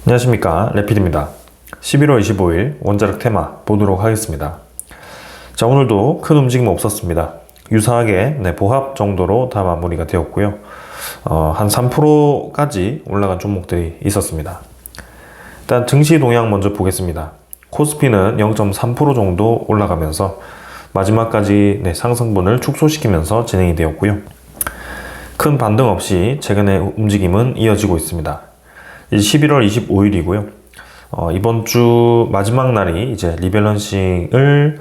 안녕하십니까, 래피드입니다. 11월 25일 원자력 테마 보도록 하겠습니다. 자, 오늘도 큰 움직임 없었습니다. 유사하게 보합 정도로 다 마무리가 되었고요. 한 3%까지 올라간 종목들이 있었습니다. 일단 증시 동향 먼저 보겠습니다. 코스피는 0.3% 정도 올라가면서 마지막까지 상승분을 축소시키면서 진행이 되었고요. 큰 반등 없이 최근의 움직임은 이어지고 있습니다. 11월 25일이고요. 이번 주 마지막 날이 이제 리밸런싱을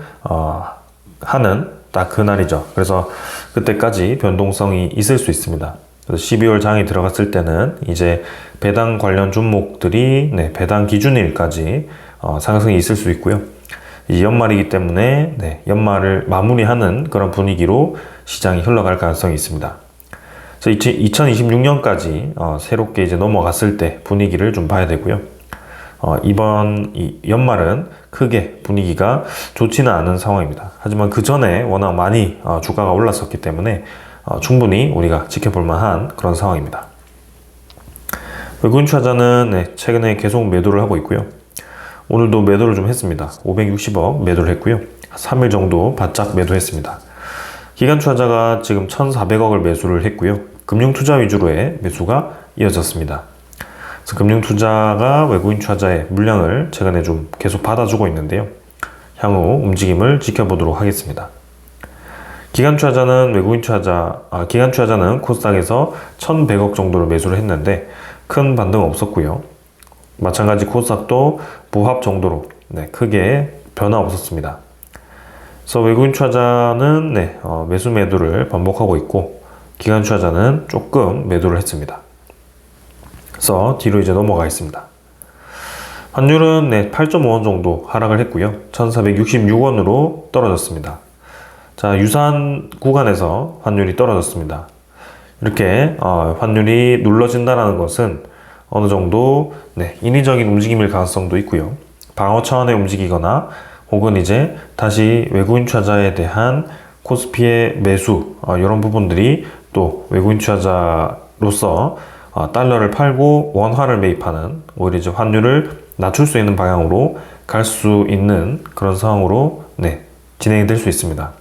하는 딱 그 날이죠. 그래서 그때까지 변동성이 있을 수 있습니다. 그래서 12월 장이 들어갔을 때는 이제 배당 관련 종목들이 배당 기준일까지 상승이 있을 수 있고요. 이 연말이기 때문에 연말을 마무리하는 그런 분위기로 시장이 흘러갈 가능성이 있습니다. 그래서 2026년까지 새롭게 이제 넘어갔을 때 분위기를 좀 봐야 되고요. 이번 연말은 크게 분위기가 좋지는 않은 상황입니다. 하지만 그 전에 워낙 많이 주가가 올랐었기 때문에 충분히 우리가 지켜볼 만한 그런 상황입니다. 외국인 투자자는 최근에 계속 매도를 하고 있고요. 오늘도 매도를 좀 했습니다. 560억 매도를 했고요. 3일 정도 바짝 매도했습니다. 기관 투자자가 지금 1,400억을 매수를 했고요. 금융투자 위주로의 매수가 이어졌습니다. 그래서 금융투자가 외국인 투자자의 물량을 최근에 좀 계속 받아주고 있는데요. 향후 움직임을 지켜보도록 하겠습니다. 기관 투자자는 코스닥에서 1,100억 정도를 매수를 했는데 큰 반등 없었고요. 마찬가지 코스닥도 보합 정도로 크게 변화 없었습니다. 그래서 외국인 투자자는 매수 매도를 반복하고 있고 기관 투자자는 조금 매도를 했습니다. 그래서 뒤로 이제 넘어가겠습니다. 환율은 8.5원 정도 하락을 했고요. 1,466원으로 떨어졌습니다. 자, 유사한 구간에서 환율이 떨어졌습니다. 이렇게 환율이 눌러진다는 것은 어느 정도 인위적인 움직임일 가능성도 있고요. 방어 차원의 움직이거나 혹은 이제 다시 외국인 투자자에 대한 코스피의 매수 이런 부분들이 또 외국인 투자자로서 달러를 팔고 원화를 매입하는 오히려 이제 환율을 낮출 수 있는 방향으로 갈 수 있는 그런 상황으로 진행이 될 수 있습니다.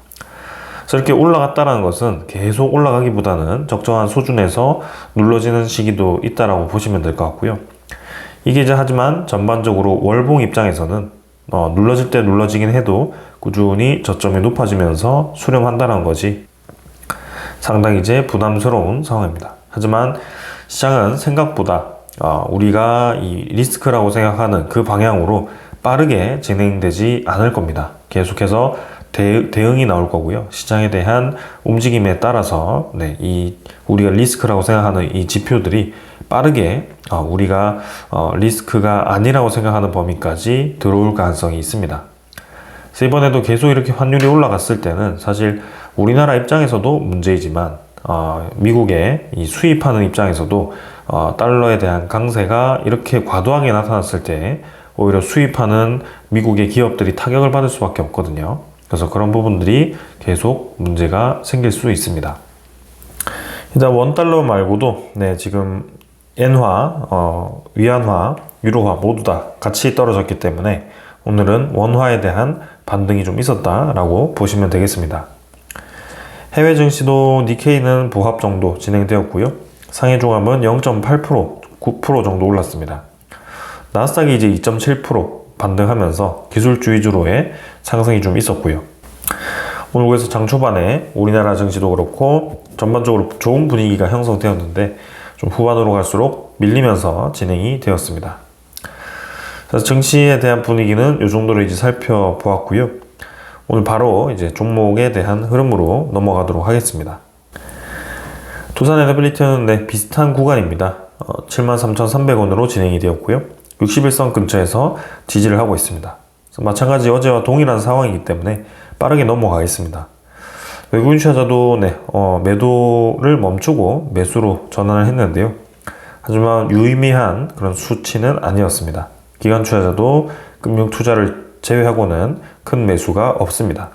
그래서 이렇게 올라갔다는 것은 계속 올라가기보다는 적정한 수준에서 눌러지는 시기도 있다라고 보시면 될 것 같고요. 이게 이제 하지만 전반적으로 월봉 입장에서는 눌러질 때 눌러지긴 해도 꾸준히 저점이 높아지면서 수렴한다는 것이 상당히 이제 부담스러운 상황입니다. 하지만 시장은 생각보다 우리가 이 리스크라고 생각하는 그 방향으로 빠르게 진행되지 않을 겁니다. 계속해서 대응이 나올 거고요. 시장에 대한 움직임에 따라서 우리가 리스크라고 생각하는 이 지표들이 빠르게 우리가 리스크가 아니라고 생각하는 범위까지 들어올 가능성이 있습니다. 그래서 이번에도 계속 이렇게 환율이 올라갔을 때는 사실 우리나라 입장에서도 문제이지만 미국의 이 수입하는 입장에서도 달러에 대한 강세가 이렇게 과도하게 나타났을 때 오히려 수입하는 미국의 기업들이 타격을 받을 수밖에 없거든요. 그래서 그런 부분들이 계속 문제가 생길 수 있습니다. 일단 원달러 말고도 지금 엔화, 위안화, 유로화 모두 다 같이 떨어졌기 때문에 오늘은 원화에 대한 반등이 좀 있었다라고 보시면 되겠습니다. 해외 증시도 니케이는 보합 정도 진행되었고요. 상해 종합은 0.8%, 9% 정도 올랐습니다. 나스닥이 이제 2.7% 반등하면서 기술주 위주로의 상승이 좀 있었고요. 오늘 그래서 장 초반에 우리나라 증시도 그렇고 전반적으로 좋은 분위기가 형성되었는데 좀 후반으로 갈수록 밀리면서 진행이 되었습니다. 그래서 증시에 대한 분위기는 이 정도로 이제 살펴보았고요. 오늘 바로 이제 종목에 대한 흐름으로 넘어가도록 하겠습니다. 두산에너빌리티는 비슷한 구간입니다. 73,300원으로 진행이 되었고요. 61선 근처에서 지지를 하고 있습니다. 마찬가지 어제와 동일한 상황이기 때문에 빠르게 넘어가겠습니다. 외국인 투자자도 매도를 멈추고 매수로 전환을 했는데요. 하지만 유의미한 그런 수치는 아니었습니다. 기관 투자자도 금융 투자를 제외하고는 큰 매수가 없습니다.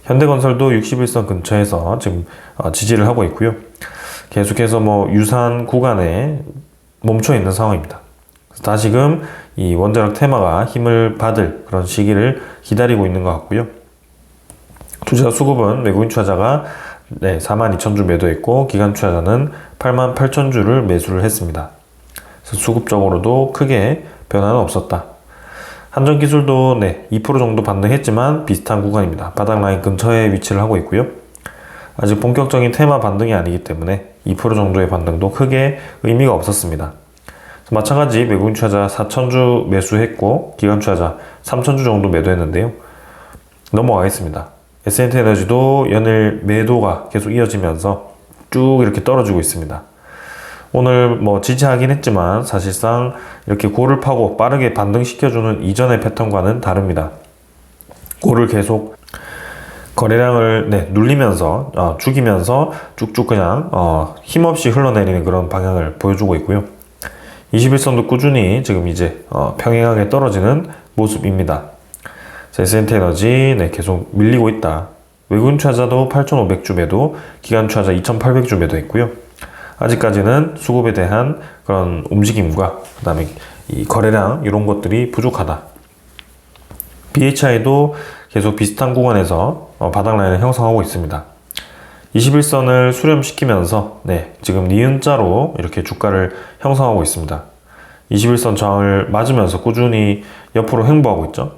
현대건설도 61선 근처에서 지금 지지를 하고 있고요. 계속해서 유사한 구간에 멈춰 있는 상황입니다. 다시금 이 원자력 테마가 힘을 받을 그런 시기를 기다리고 있는 것 같고요. 투자 수급은 외국인 투자자가 42,000주 매도했고 기관 투자자는 88,000주를 매수를 했습니다. 그래서 수급적으로도 크게 변화는 없었다. 한전기술도 2% 정도 반등했지만 비슷한 구간입니다. 바닥 라인 근처에 위치를 하고 있고요. 아직 본격적인 테마 반등이 아니기 때문에 2% 정도의 반등도 크게 의미가 없었습니다. 마찬가지 외국인 투자자 4,000주 매수했고 기관 투자자 3,000주 정도 매도했는데요. 넘어가겠습니다. SNT에너지도 연일 매도가 계속 이어지면서 쭉 이렇게 떨어지고 있습니다. 오늘 지지하긴 했지만 사실상 이렇게 고를 파고 빠르게 반등시켜주는 이전의 패턴과는 다릅니다. 고를 계속 거래량을 눌리면서 죽이면서 쭉쭉 그냥 힘없이 흘러내리는 그런 방향을 보여주고 있고요. 21선도 꾸준히 지금 이제 평행하게 떨어지는 모습입니다. SNT에너지 계속 밀리고 있다. 외국인 투자자도 8,500주 매도, 기관 투자자 2,800주 매도했고요. 아직까지는 수급에 대한 그런 움직임과 그 다음에 이 거래량 이런 것들이 부족하다. BHI도 계속 비슷한 구간에서 바닥 라인을 형성하고 있습니다. 21선을 수렴시키면서 지금 니은자로 이렇게 주가를 형성하고 있습니다. 21선 저항을 맞으면서 꾸준히 옆으로 횡보하고 있죠.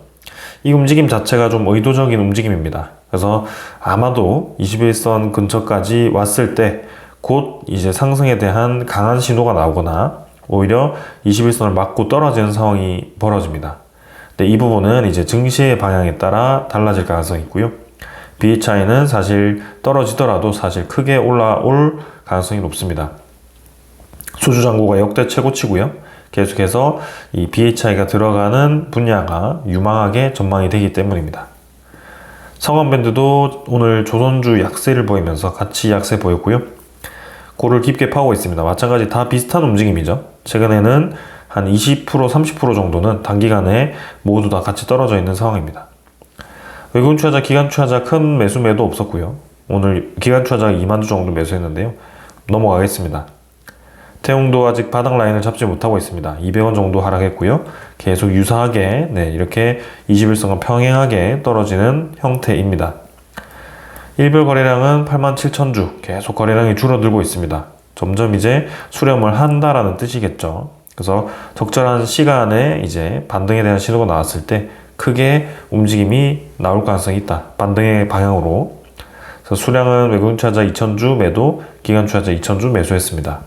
이 움직임 자체가 좀 의도적인 움직임입니다. 그래서 아마도 21선 근처까지 왔을 때 곧 이제 상승에 대한 강한 신호가 나오거나 오히려 21선을 맞고 떨어지는 상황이 벌어집니다. 이 부분은 이제 증시의 방향에 따라 달라질 가능성이 있고요. BHI는 사실 떨어지더라도 사실 크게 올라올 가능성이 높습니다. 수주잔고가 역대 최고치고요. 계속해서 이 BHI가 들어가는 분야가 유망하게 전망이 되기 때문입니다. 성원밴드도 오늘 조선주 약세를 보이면서 같이 약세 보였고요. 고를 깊게 파고 있습니다. 마찬가지 다 비슷한 움직임이죠. 최근에는 한 20%, 30% 정도는 단기간에 모두 다 같이 떨어져 있는 상황입니다. 외국인 투자자, 기관 투자자 큰 매도 없었고요. 오늘 기관 투자자가 2만 주 정도 매수했는데요. 넘어가겠습니다. 태용도 아직 바닥 라인을 잡지 못하고 있습니다. 200원 정도 하락했고요. 계속 유사하게 이렇게 21선과 평행하게 떨어지는 형태입니다. 일별 거래량은 87,000주 계속 거래량이 줄어들고 있습니다. 점점 이제 수렴을 한다라는 뜻이겠죠. 그래서 적절한 시간에 이제 반등에 대한 신호가 나왔을 때 크게 움직임이 나올 가능성이 있다. 반등의 방향으로. 그래서 수량은 외국인 투자자 2,000주 매도, 기관 투자자 2,000주 매수했습니다.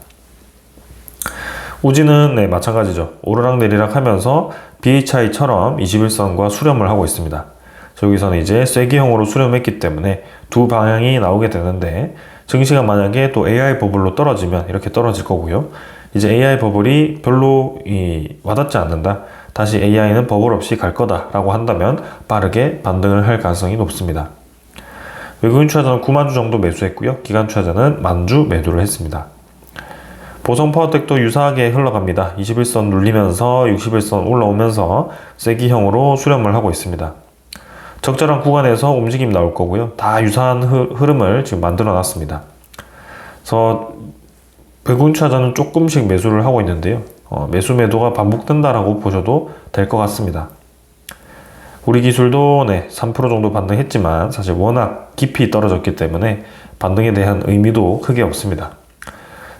우지는 마찬가지죠. 오르락 내리락 하면서 BHI처럼 21선과 수렴을 하고 있습니다. 여기서는 이제 쐐기형으로 수렴했기 때문에 두 방향이 나오게 되는데 증시가 만약에 또 AI 버블로 떨어지면 이렇게 떨어질 거고요. 이제 AI 버블이 별로 와닿지 않는다. 다시 AI는 버블 없이 갈 거다라고 한다면 빠르게 반등을 할 가능성이 높습니다. 외국인 투자자는 9만 주 정도 매수했고요. 기관 투자자는 10,000주 매도를 했습니다. 보성 파워텍도 유사하게 흘러갑니다. 21선 눌리면서 61선 올라오면서 쐐기형으로 수렴을 하고 있습니다. 적절한 구간에서 움직임 나올 거고요. 다 유사한 흐름을 지금 만들어 놨습니다. 그래서 외국인 투자자는 조금씩 매수를 하고 있는데요. 매도가 반복된다라고 보셔도 될 것 같습니다. 우리 기술도 3% 정도 반등했지만 사실 워낙 깊이 떨어졌기 때문에 반등에 대한 의미도 크게 없습니다.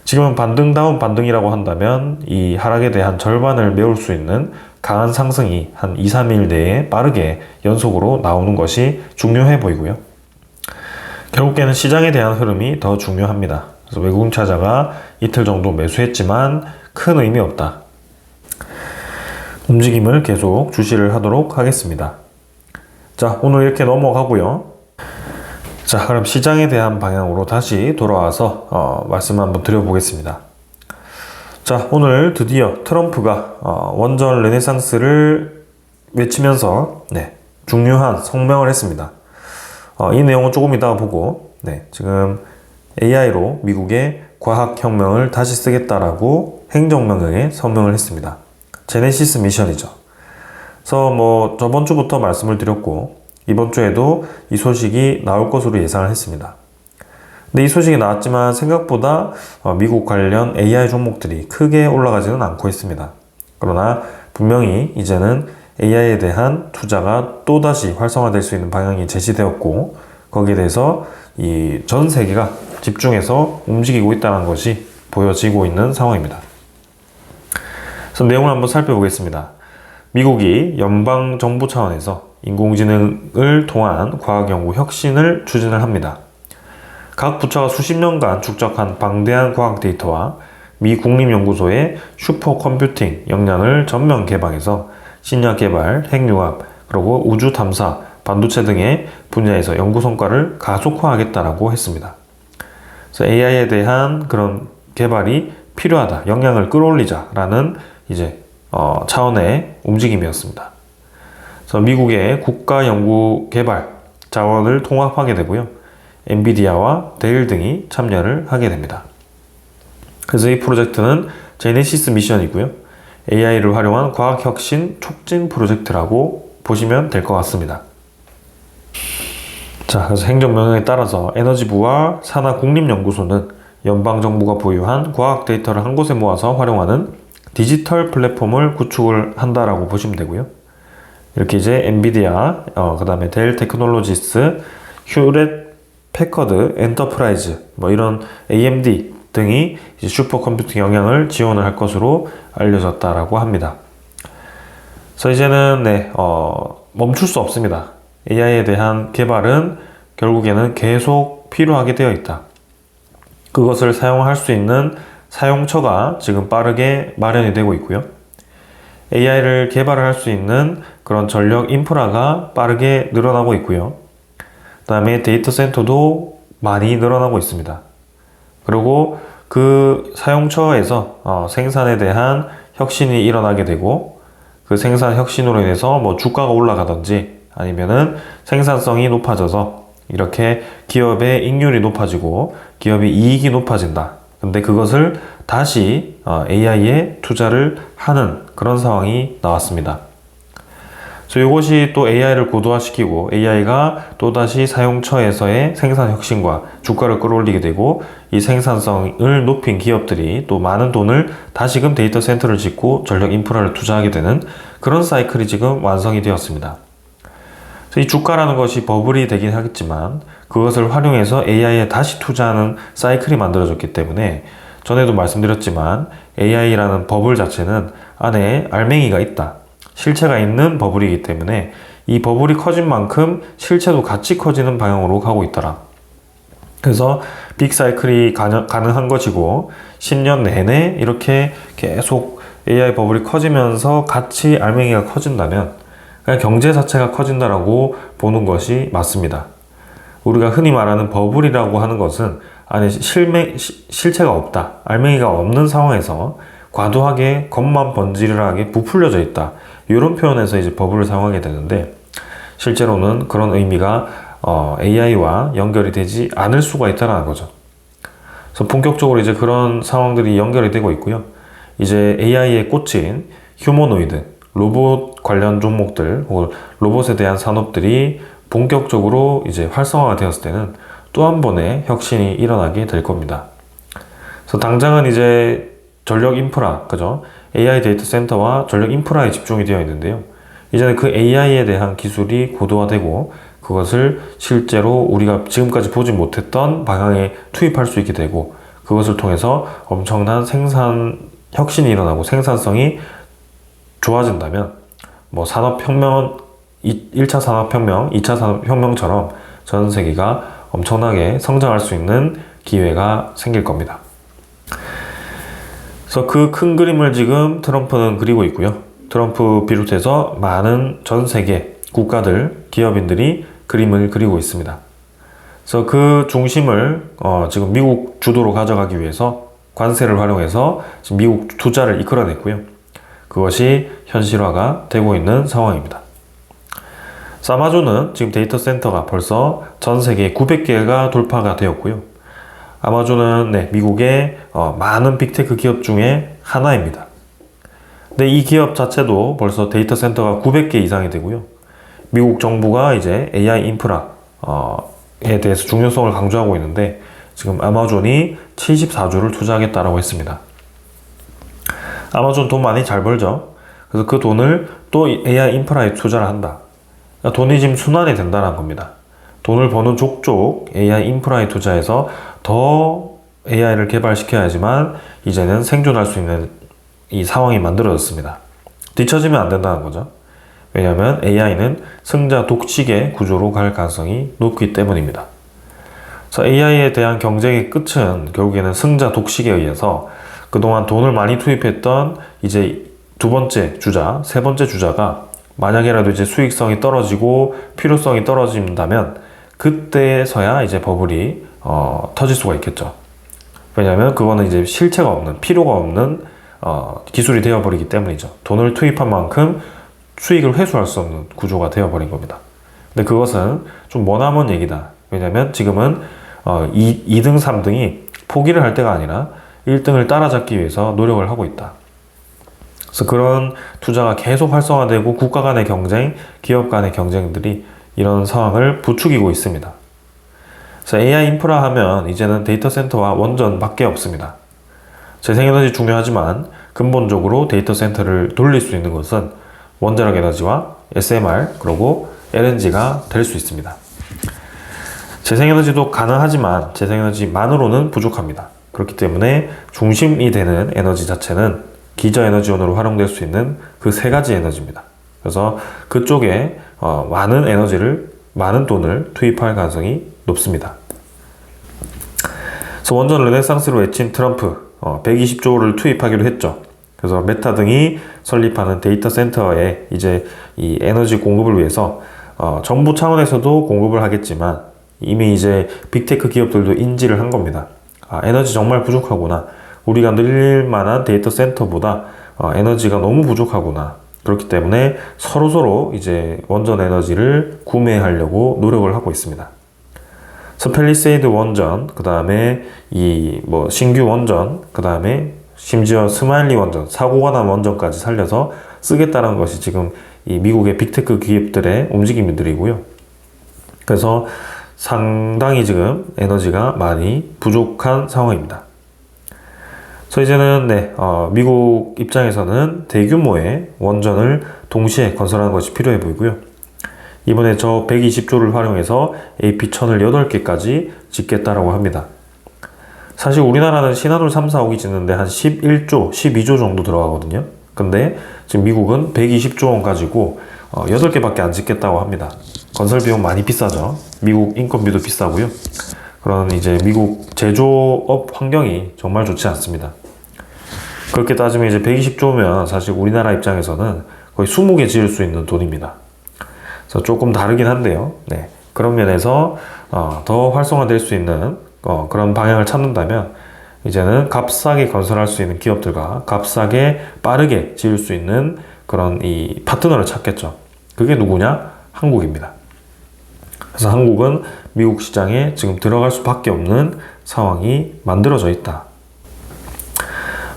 지금은 반등다운 반등이라고 한다면 이 하락에 대한 절반을 메울 수 있는 강한 상승이 한 2, 3일 내에 빠르게 연속으로 나오는 것이 중요해 보이고요. 결국에는 시장에 대한 흐름이 더 중요합니다. 그래서 외국인 투자자가 이틀 정도 매수했지만 큰 의미 없다. 움직임을 계속 주시를 하도록 하겠습니다. 자, 오늘 이렇게 넘어가고요. 자, 그럼 시장에 대한 방향으로 다시 돌아와서 말씀을 한번 드려보겠습니다. 자, 오늘 드디어 트럼프가 원전 르네상스를 외치면서 중요한 성명을 했습니다. 이 내용은 조금 이따가 보고 지금 AI로 미국의 과학혁명을 다시 쓰겠다라고 행정명령에 서명을 했습니다. 제네시스 미션이죠. 그래서 저번 주부터 말씀을 드렸고 이번 주에도 이 소식이 나올 것으로 예상을 했습니다. 근데 이 소식이 나왔지만 생각보다 미국 관련 AI 종목들이 크게 올라가지는 않고 있습니다. 그러나 분명히 이제는 AI에 대한 투자가 또다시 활성화될 수 있는 방향이 제시되었고, 거기에 대해서 이 전 세계가 집중해서 움직이고 있다는 것이 보여지고 있는 상황입니다. 그래서 내용을 한번 살펴보겠습니다. 미국이 연방정부 차원에서 인공지능을 통한 과학연구 혁신을 추진을 합니다. 각 부처가 수십 년간 축적한 방대한 과학 데이터와 미 국립연구소의 슈퍼컴퓨팅 역량을 전면 개방해서 신약 개발, 핵융합, 그리고 우주 탐사, 반도체 등의 분야에서 연구 성과를 가속화하겠다라고 했습니다. 그래서 AI에 대한 그런 개발이 필요하다, 역량을 끌어올리자라는 이제 차원의 움직임이었습니다. 그래서 미국의 국가 연구 개발 자원을 통합하게 되고요. 엔비디아와 데일 등이 참여를 하게 됩니다. 그래서 이 프로젝트는 제네시스 미션이고요. AI를 활용한 과학혁신 촉진 프로젝트라고 보시면 될 것 같습니다. 자, 그래서 행정명령에 따라서 에너지부와 산하국립연구소는 연방정부가 보유한 과학 데이터를 한 곳에 모아서 활용하는 디지털 플랫폼을 구축을 한다라고 보시면 되고요. 이렇게 이제 엔비디아, 그 다음에 델 테크놀로지스, 휴렛 패커드 엔터프라이즈, 이런 AMD 등이 이제 슈퍼컴퓨팅 역량을 지원을 할 것으로 알려졌다라고 합니다. 그래서 이제는 멈출 수 없습니다. AI에 대한 개발은 결국에는 계속 필요하게 되어 있다. 그것을 사용할 수 있는 사용처가 지금 빠르게 마련이 되고 있고요. AI를 개발을 할 수 있는 그런 전력 인프라가 빠르게 늘어나고 있고요. 그 다음에 데이터 센터도 많이 늘어나고 있습니다. 그리고 그 사용처에서 생산에 대한 혁신이 일어나게 되고, 그 생산 혁신으로 인해서 주가가 올라가든지 아니면은 생산성이 높아져서 이렇게 기업의 이익률이 높아지고 기업의 이익이 높아진다. 근데 그것을 다시 AI에 투자를 하는 그런 상황이 나왔습니다. 그래서 이것이 또 AI를 고도화시키고 AI가 또다시 사용처에서의 생산 혁신과 주가를 끌어올리게 되고, 이 생산성을 높인 기업들이 또 많은 돈을 다시금 데이터 센터를 짓고 전력 인프라를 투자하게 되는 그런 사이클이 지금 완성이 되었습니다. 이 주가라는 것이 버블이 되긴 하겠지만 그것을 활용해서 AI에 다시 투자하는 사이클이 만들어졌기 때문에, 전에도 말씀드렸지만 AI라는 버블 자체는 안에 알맹이가 있다, 실체가 있는 버블이기 때문에 이 버블이 커진 만큼 실체도 같이 커지는 방향으로 가고 있더라. 그래서 빅 사이클이 가능한 것이고, 10년 내내 이렇게 계속 AI 버블이 커지면서 같이 알맹이가 커진다면 그냥 경제 자체가 커진다라고 보는 것이 맞습니다. 우리가 흔히 말하는 버블이라고 하는 것은 안에 실체가 없다, 알맹이가 없는 상황에서 과도하게 겉만 번지르르하게 부풀려져 있다, 이런 표현에서 이제 버블을 사용하게 되는데, 실제로는 그런 의미가 AI와 연결이 되지 않을 수가 있다는 거죠. 그래서 본격적으로 이제 그런 상황들이 연결이 되고 있고요. 이제 AI에 꽂힌 휴머노이드, 로봇 관련 종목들 혹은 로봇에 대한 산업들이 본격적으로 이제 활성화가 되었을 때는 또 한 번의 혁신이 일어나게 될 겁니다. 그래서 당장은 이제 전력 인프라, 그죠? AI 데이터 센터와 전력 인프라에 집중이 되어 있는데요. 이제는 그 AI에 대한 기술이 고도화되고 그것을 실제로 우리가 지금까지 보지 못했던 방향에 투입할 수 있게 되고, 그것을 통해서 엄청난 생산 혁신이 일어나고 생산성이 좋아진다면 산업혁명은 1차 산업혁명, 2차 산업혁명처럼 전 세계가 엄청나게 성장할 수 있는 기회가 생길 겁니다. 그래서 그 큰 그림을 지금 트럼프는 그리고 있고요. 트럼프 비롯해서 많은 전 세계 국가들, 기업인들이 그림을 그리고 있습니다. 그래서 그 중심을 지금 미국 주도로 가져가기 위해서 관세를 활용해서 지금 미국 투자를 이끌어냈고요. 그것이 현실화가 되고 있는 상황입니다. 아마존은 지금 데이터 센터가 벌써 전 세계 900개가 돌파가 되었고요. 아마존은 미국의 많은 빅테크 기업 중에 하나입니다. 근데 이 기업 자체도 벌써 데이터 센터가 900개 이상이 되고요. 미국 정부가 이제 AI 인프라에 대해서 중요성을 강조하고 있는데, 지금 아마존이 74조를 투자하겠다라고 했습니다. 아마존 돈 많이 잘 벌죠. 그래서 그 돈을 또 AI 인프라에 투자를 한다. 그러니까 돈이 지금 순환이 된다는 겁니다. 돈을 버는 족족 AI 인프라에 투자해서 더 AI를 개발시켜야지만 이제는 생존할 수 있는 이 상황이 만들어졌습니다. 뒤처지면 안 된다는 거죠. 왜냐하면 AI는 승자 독식의 구조로 갈 가능성이 높기 때문입니다. 그래서 AI에 대한 경쟁의 끝은 결국에는 승자 독식에 의해서 그동안 돈을 많이 투입했던 이제 두 번째 주자, 세 번째 주자가 만약에라도 이제 수익성이 떨어지고 필요성이 떨어진다면 그때서야 이제 버블이 터질 수가 있겠죠. 왜냐하면 그거는 이제 실체가 없는, 필요가 없는 기술이 되어버리기 때문이죠. 돈을 투입한 만큼 수익을 회수할 수 없는 구조가 되어버린 겁니다. 근데 그것은 좀 머나먼 얘기다. 왜냐하면 지금은 2등, 3등이 포기를 할 때가 아니라 1등을 따라잡기 위해서 노력을 하고 있다. 그래서 그런 투자가 계속 활성화되고 국가 간의 경쟁, 기업 간의 경쟁들이 이런 상황을 부추기고 있습니다. 그래서 AI 인프라 하면 이제는 데이터 센터와 원전밖에 없습니다. 재생에너지 중요하지만 근본적으로 데이터 센터를 돌릴 수 있는 것은 원자력 에너지와 SMR 그리고 LNG가 될 수 있습니다. 재생에너지도 가능하지만 재생에너지만으로는 부족합니다. 그렇기 때문에 중심이 되는 에너지 자체는 기저에너지원으로 활용될 수 있는 그 세 가지 에너지입니다. 그래서 그쪽에 많은 돈을 투입할 가능성이 높습니다. 그래서 원전 르네상스로 외친 트럼프 120조를 투입하기로 했죠. 그래서 메타 등이 설립하는 데이터 센터에 이제 이 에너지 공급을 위해서 정부 차원에서도 공급을 하겠지만 이미 이제 빅테크 기업들도 인지를 한 겁니다. 에너지 정말 부족하구나. 우리가 늘릴 만한 데이터 센터보다 에너지가 너무 부족하구나. 그렇기 때문에 서로서로 이제 원전 에너지를 구매하려고 노력을 하고 있습니다. 그래서 팰리세이드 원전, 그 다음에 신규 원전, 그 다음에 심지어 스마일리 원전, 사고가 난 원전까지 살려서 쓰겠다는 것이 지금 이 미국의 빅테크 기업들의 움직임들이고요. 그래서 상당히 지금 에너지가 많이 부족한 상황입니다. 그래서 이제는 미국 입장에서는 대규모의 원전을 동시에 건설하는 것이 필요해 보이고요. 이번에 저 120조를 활용해서 AP1000을 8개까지 짓겠다라고 합니다. 사실 우리나라는 신한울 3, 4, 5기 짓는데 한 11조, 12조 정도 들어가거든요. 근데 지금 미국은 120조 원 가지고 8개밖에 안 짓겠다고 합니다. 건설 비용 많이 비싸죠. 미국 인건비도 비싸고요. 그런 이제 미국 제조업 환경이 정말 좋지 않습니다. 그렇게 따지면 이제 120조면 사실 우리나라 입장에서는 거의 20개 지을 수 있는 돈입니다. 그래서 조금 다르긴 한데요. 네. 그런 면에서 더 활성화될 수 있는 그런 방향을 찾는다면 이제는 값싸게 건설할 수 있는 기업들과 값싸게 빠르게 지을 수 있는 그런 이 파트너를 찾겠죠. 그게 누구냐? 한국입니다. 그래서 한국은 미국 시장에 지금 들어갈 수밖에 없는 상황이 만들어져 있다.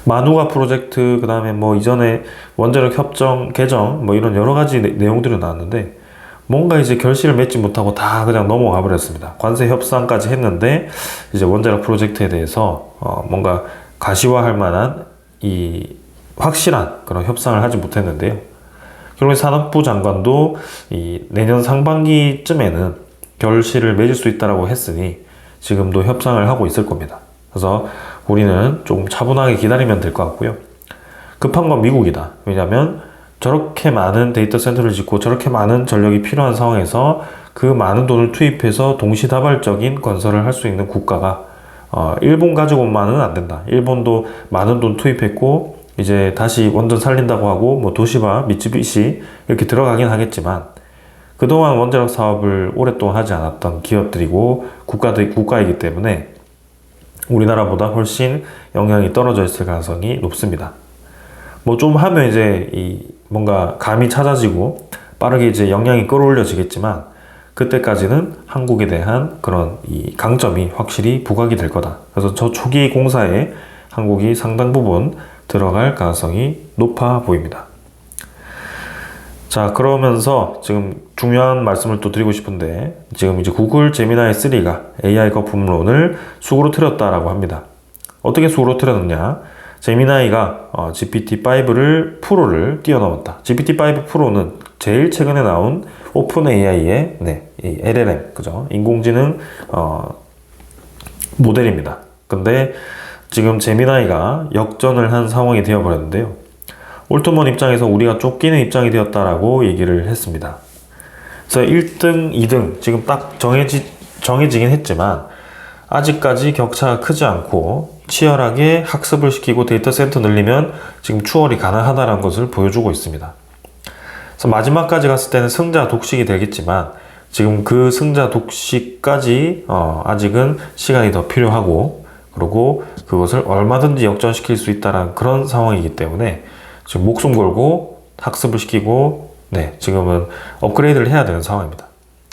마누가 프로젝트, 그 다음에 이전에 원자력 협정 개정 이런 여러 가지 내용들이 나왔는데 뭔가 이제 결실을 맺지 못하고 다 그냥 넘어가 버렸습니다. 관세 협상까지 했는데 이제 원자력 프로젝트에 대해서 뭔가 가시화할 만한 이 확실한 그런 협상을 하지 못했는데요. 결국에 산업부 장관도 이 내년 상반기쯤에는 결실을 맺을 수 있다라고 했으니 지금도 협상을 하고 있을 겁니다. 그래서 우리는 조금 차분하게 기다리면 될 것 같고요. 급한 건 미국이다. 왜냐하면 저렇게 많은 데이터 센터를 짓고 저렇게 많은 전력이 필요한 상황에서 그 많은 돈을 투입해서 동시다발적인 건설을 할 수 있는 국가가 일본 가지고만은 안 된다. 일본도 많은 돈 투입했고 이제 다시 원전 살린다고 하고 도시바, 미쯔비시 이렇게 들어가긴 하겠지만 그동안 원자력 사업을 오랫동안 하지 않았던 기업들이고 국가이기 때문에 우리나라보다 훨씬 영향이 떨어져 있을 가능성이 높습니다. 좀 하면 이제 뭔가 감이 찾아지고 빠르게 이제 영향이 끌어올려지겠지만 그때까지는 한국에 대한 그런 이 강점이 확실히 부각이 될 거다. 그래서 저 초기 공사에 한국이 상당 부분 들어갈 가능성이 높아 보입니다. 자, 그러면서 지금 중요한 말씀을 또 드리고 싶은데 지금 이제 구글 제미나이 3가 AI 거품론을 수구로 틀었다라고 합니다. 어떻게 수구로 틀었느냐? 제미나이가 GPT-5를 프로를 뛰어넘었다. GPT-5 프로는 제일 최근에 나온 오픈 AI의 이 LLM, 그죠? 인공지능 모델입니다. 근데 지금 제미나이가 역전을 한 상황이 되어버렸는데요. 올트먼 입장에서 우리가 쫓기는 입장이 되었다라고 얘기를 했습니다. 그래서 1등, 2등 지금 딱 정해지긴 했지만 아직까지 격차가 크지 않고 치열하게 학습을 시키고 데이터 센터 늘리면 지금 추월이 가능하다는 것을 보여주고 있습니다. 그래서 마지막까지 갔을 때는 승자 독식이 되겠지만 지금 그 승자 독식까지 아직은 시간이 더 필요하고, 그리고 그것을 얼마든지 역전시킬 수 있다는 그런 상황이기 때문에 지금 목숨 걸고 학습을 시키고 지금은 업그레이드를 해야 되는 상황입니다.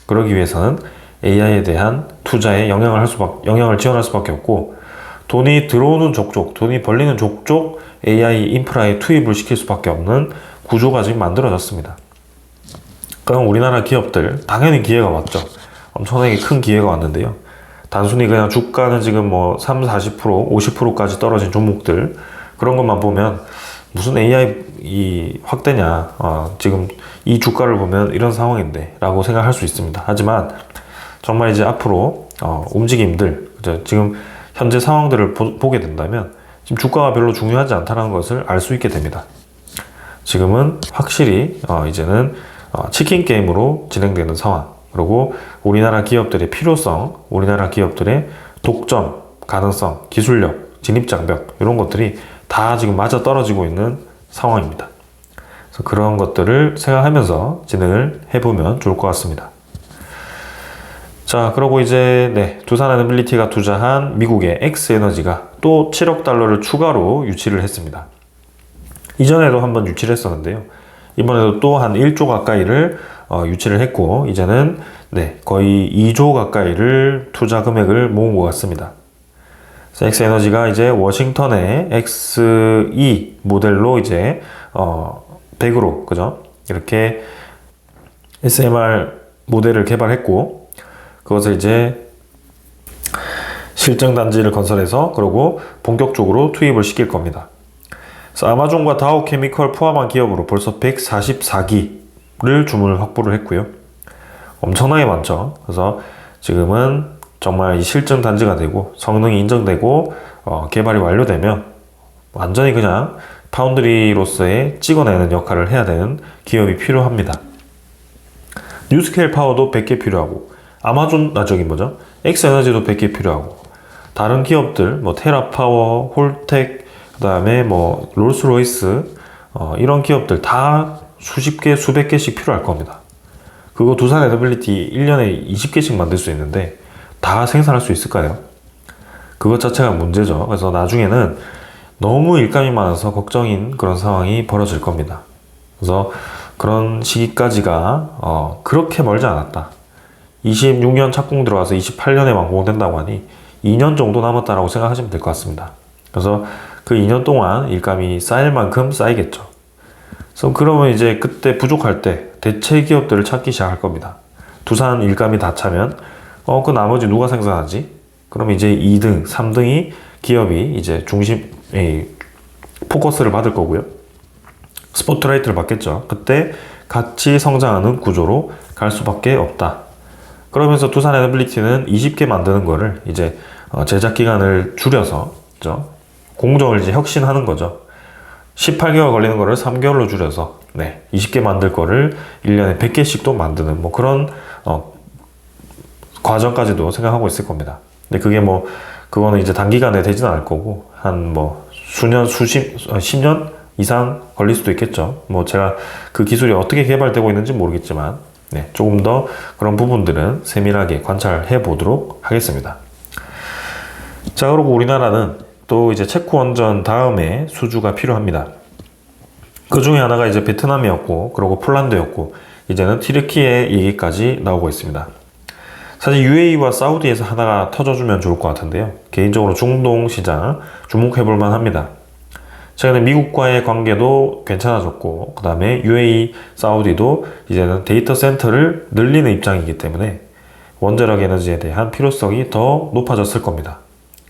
그러기 위해서는 AI에 대한 투자에 영향을 지원할 수밖에 없고, 돈이 들어오는 족족, 돈이 벌리는 족족 AI 인프라에 투입을 시킬 수밖에 없는 구조가 지금 만들어졌습니다. 그럼 우리나라 기업들 당연히 기회가 왔죠. 엄청나게 큰 기회가 왔는데요. 단순히 그냥 주가는 지금 뭐 30, 40%, 50%까지 떨어진 종목들, 그런 것만 보면 무슨 AI 이 확대냐, 지금 이 주가를 보면 이런 상황인데 라고 생각할 수 있습니다. 하지만 정말 이제 앞으로 움직임들, 지금 현재 상황들을 보게 된다면 지금 주가가 별로 중요하지 않다는 것을 알 수 있게 됩니다. 지금은 확실히 이제는 치킨 게임으로 진행되는 상황, 그리고 우리나라 기업들의 필요성, 우리나라 기업들의 독점 가능성, 기술력, 진입장벽, 이런 것들이 다 지금 맞아 떨어지고 있는 상황입니다. 그래서 그런 것들을 생각하면서 진행을 해보면 좋을 것 같습니다. 자, 그리고 이제 두산에너빌리티가 투자한 미국의 X에너지가 또 7억 달러를 추가로 유치를 했습니다. 이전에도 한번 유치를 했었는데요. 이번에도 또 한 1조 가까이를 유치를 했고, 이제는 거의 2조 가까이를 투자 금액을 모은 것 같습니다. 그래서 X에너지가 이제 워싱턴의 XE 모델로 이제 100으로, 그죠? 이렇게 SMR 모델을 개발했고, 그것을 이제 실증 단지를 건설해서 그리고 본격적으로 투입을 시킬 겁니다. 그래서 아마존과 다우케미컬 포함한 기업으로 벌써 144기를 주문을 확보를 했고요. 엄청나게 많죠. 그래서 지금은 정말 이 실증 단지가 되고 성능이 인정되고 개발이 완료되면 완전히 그냥 파운드리로서의 찍어내는 역할을 해야 되는 기업이 필요합니다. 뉴스케일 파워도 100개 필요하고, 엑스에너지도 100개 필요하고, 다른 기업들 뭐 테라파워, 홀텍, 그 다음에 뭐 롤스로이스, 이런 기업들 다 수십 개, 수백 개씩 필요할 겁니다. 그거 두산에너빌리티 1년에 20개씩 만들 수 있는데 다 생산할 수 있을까요? 그것 자체가 문제죠. 그래서 나중에는 너무 일감이 많아서 걱정인 그런 상황이 벌어질 겁니다. 그래서 그런 시기까지가 그렇게 멀지 않았다. 26년 착공 들어가서 28년에 완공된다고 하니 2년 정도 남았다라고 생각하시면 될 것 같습니다. 그래서 그 2년 동안 일감이 쌓일 만큼 쌓이겠죠. 그래서 그러면 이제 그때 부족할 때 대체 기업들을 찾기 시작할 겁니다. 두산 일감이 다 차면 그 나머지 누가 생산하지? 그럼 이제 2등, 3등이 기업이 이제 포커스를 받을 거고요. 스포트라이트를 받겠죠. 그때 같이 성장하는 구조로 갈 수밖에 없다. 그러면서 두산에너빌리티는 20개 만드는 거를 이제 제작 기간을 줄여서, 그죠? 공정을 이제 혁신하는 거죠. 18개월 걸리는 거를 3개월로 줄여서 20개 만들 거를 1년에 100개씩도 만드는 뭐 그런 과정까지도 생각하고 있을 겁니다. 근데 그게 그거는 이제 단기간에 되지는 않을 거고 한 수년, 10년 이상 걸릴 수도 있겠죠. 제가 그 기술이 어떻게 개발되고 있는지 모르겠지만 조금 더 그런 부분들은 세밀하게 관찰해 보도록 하겠습니다. 자, 그리고 우리나라는 또 이제 체코 원전 다음에 수주가 필요합니다. 그 중에 하나가 이제 베트남이었고, 그리고 폴란드였고, 이제는 튀르키예 얘기까지 나오고 있습니다. 사실 UAE와 사우디에서 하나가 터져주면 좋을 것 같은데요. 개인적으로 중동 시장 주목해 볼 만합니다. 최근에 미국과의 관계도 괜찮아졌고, 그 다음에 UAE, 사우디도 이제는 데이터 센터를 늘리는 입장이기 때문에 원자력 에너지에 대한 필요성이 더 높아졌을 겁니다.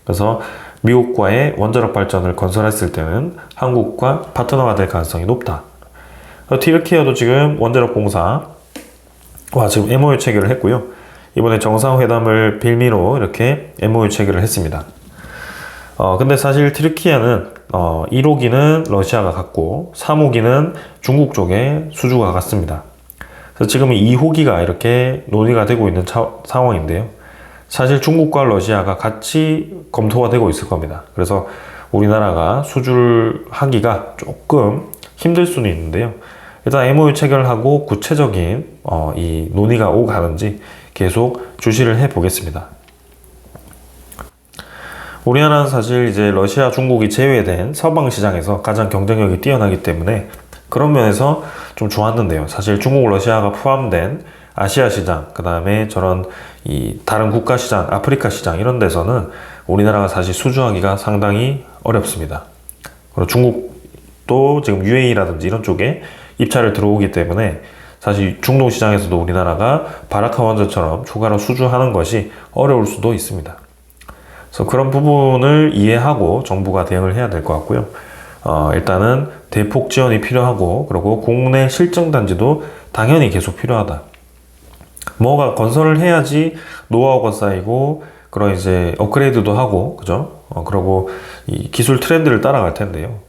그래서 미국과의 원자력 발전을 건설했을 때는 한국과 파트너가 될 가능성이 높다. 튀르키예도 지금 원자력 공사와 지금 MOU 체결을 했고요. 이번에 정상회담을 빌미로 이렇게 MOU 체결을 했습니다. 근데 사실 튀르키예는 1호기는 러시아가 갖고 3호기는 중국 쪽에 수주가 갔습니다. 그래서 지금 2호기가 이렇게 논의가 되고 있는 상황인데요. 사실 중국과 러시아가 같이 검토가 되고 있을 겁니다. 그래서 우리나라가 수주를 하기가 조금 힘들 수는 있는데요. 일단 MOU 체결하고 구체적인 이 논의가 오가는지 계속 주시를 해 보겠습니다. 우리나라는 사실 이제 러시아, 중국이 제외된 서방 시장에서 가장 경쟁력이 뛰어나기 때문에 그런 면에서 좀 좋았는데요. 사실 중국, 러시아가 포함된 아시아 시장, 그 다음에 저런 이 다른 국가 시장, 아프리카 시장 이런 데서는 우리나라가 사실 수주하기가 상당히 어렵습니다. 그리고 중국도 지금 UAE라든지 이런 쪽에 입찰을 들어오기 때문에 사실 중동 시장에서도 우리나라가 바라카 원전처럼 추가로 수주하는 것이 어려울 수도 있습니다. 그래서 그런 부분을 이해하고 정부가 대응을 해야 될 것 같고요. 일단은 대폭 지원이 필요하고, 그리고 국내 실증 단지도 당연히 계속 필요하다. 뭐가 건설을 해야지 노하우가 쌓이고, 그런 이제 업그레이드도 하고, 그죠? 그리고 이 기술 트렌드를 따라갈 텐데요.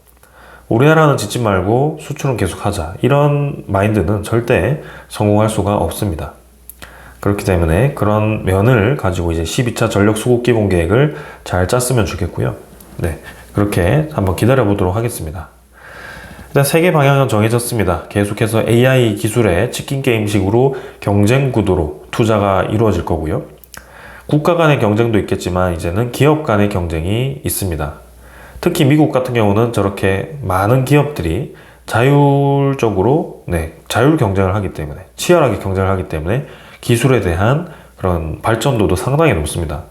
우리나라는 짓지 말고 수출은 계속 하자. 이런 마인드는 절대 성공할 수가 없습니다. 그렇기 때문에 그런 면을 가지고 이제 12차 전력 수급 기본 계획을 잘 짰으면 좋겠고요. 네. 그렇게 한번 기다려 보도록 하겠습니다. 일단 세계 방향은 정해졌습니다. 계속해서 AI 기술의 치킨 게임식으로 경쟁 구도로 투자가 이루어질 거고요. 국가 간의 경쟁도 있겠지만 이제는 기업 간의 경쟁이 있습니다. 특히 미국 같은 경우는 저렇게 많은 기업들이 자율적으로 자율 경쟁을 하기 때문에, 치열하게 경쟁을 하기 때문에 기술에 대한 그런 발전도도 상당히 높습니다.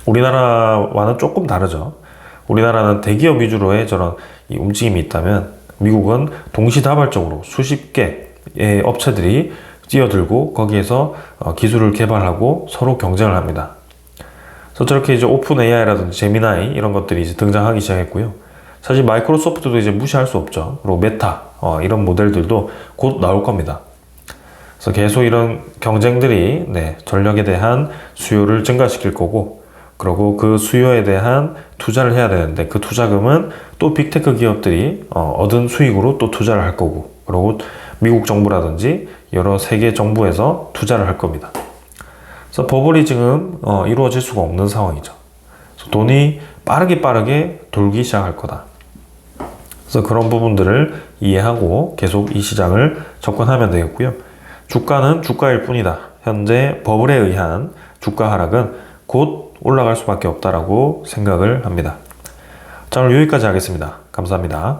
우리나라와는 조금 다르죠. 우리나라는 대기업 위주로의 저런 이 움직임이 있다면 미국은 동시다발적으로 수십 개의 업체들이 뛰어들고 거기에서 기술을 개발하고 서로 경쟁을 합니다. 그래서 저렇게 이제 오픈 AI라든지 제미나이 이런 것들이 이제 등장하기 시작했고요. 사실 마이크로소프트도 이제 무시할 수 없죠. 그리고 메타 이런 모델들도 곧 나올 겁니다. 그래서 계속 이런 경쟁들이 전력에 대한 수요를 증가시킬 거고, 그리고 그 수요에 대한 투자를 해야 되는데 그 투자금은 또 빅테크 기업들이 얻은 수익으로 또 투자를 할 거고, 그리고 미국 정부라든지 여러 세계 정부에서 투자를 할 겁니다. 그래서 버블이 지금 이루어질 수가 없는 상황이죠. 그래서 돈이 빠르게 돌기 시작할 거다. 그래서 그런 부분들을 이해하고 계속 이 시장을 접근하면 되겠고요. 주가는 주가일 뿐이다. 현재 버블에 의한 주가 하락은 곧 올라갈 수밖에 없다라고 생각을 합니다. 자, 오늘 여기까지 하겠습니다. 감사합니다.